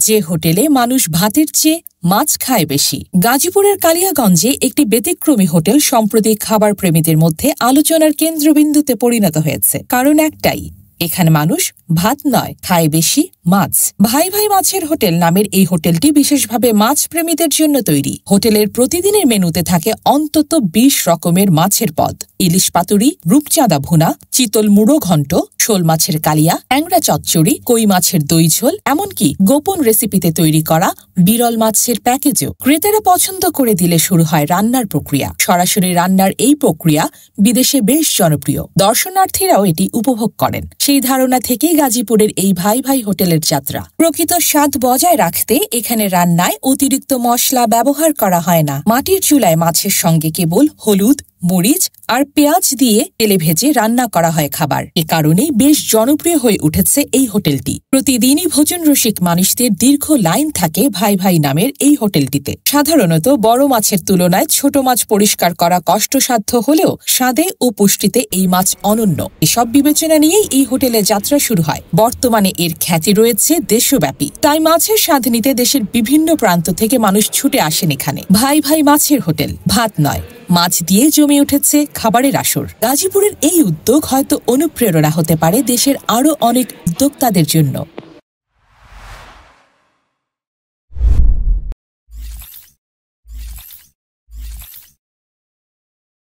যে হোটেলে মানুষ ভাতের চেয়ে মাছ খায় বেশি। গাজীপুরের কালিয়াগঞ্জে একটি ব্যতিক্রমী হোটেল সম্প্রতি খাবার প্রেমীদের মধ্যে আলোচনার কেন্দ্রবিন্দুতে পরিণত হয়েছে। কারণ একটাই, এখানে মানুষ ভাত নয়, খায় বেশি মাছ। ভাই ভাই মাছের হোটেল নামের এই হোটেলটি বিশেষভাবে মাছ প্রেমীদের জন্য তৈরি। হোটেলের প্রতিদিনের মেনুতে থাকে অন্তত ২০ রকমের মাছের পদ, ইলিশ পাতুরি, রূপচাঁদা ভুনা, চিতল মুড়ো ঘণ্ট, শোল মাছের কালিয়া, ট্যাংরা চচ্চড়ি, কই মাছের দই ঝোল, এমনকি গোপন রেসিপিতে তৈরি করা বিরল মাছের প্যাকেজও। ক্রেতারা পছন্দ করে দিলে শুরু হয় রান্নার প্রক্রিয়া। সরাসরি রান্নার এই প্রক্রিয়া বিদেশে বেশ জনপ্রিয়, দর্শনার্থীরাও এটি উপভোগ করেন। সেই ধারণা থেকেই গাজীপুরের এই ভাই ভাই হোটেলের যাত্রা। প্রকৃত স্বাদ বজায় রাখতে এখানে রান্নায় অতিরিক্ত মশলা ব্যবহার করা হয় না। মাটির চুলায় মাছের সঙ্গে কেবল হলুদ, মরিচ আর পেঁয়াজ দিয়ে তেলে ভেজে রান্না করা হয় খাবার। এ কারণেই বেশ জনপ্রিয় হয়ে উঠেছে এই হোটেলটি। প্রতিদিনই ভোজন রসিক মানুষদের দীর্ঘ লাইন থাকে ভাই ভাই নামের এই হোটেলটিতে। সাধারণত বড় মাছের তুলনায় ছোট মাছ পরিষ্কার করা কষ্টসাধ্য হলেও স্বাদে ও পুষ্টিতে এই মাছ অনন্য। এসব বিবেচনা নিয়েই এই হোটেলে যাত্রা শুরু হয়। বর্তমানে এর খ্যাতি রয়েছে দেশব্যাপী। তাই মাছের স্বাদ নিতে দেশের বিভিন্ন প্রান্ত থেকে মানুষ ছুটে আসেন এখানে। ভাই ভাই মাছের হোটেল, ভাত নয়, মাছ দিয়ে জমে উঠেছে খাবারের আসর। গাজীপুরের এই উদ্যোগ হয়তো অনুপ্রেরণা হতে পারে দেশের আরও অনেক উদ্যোক্তাদের জন্য।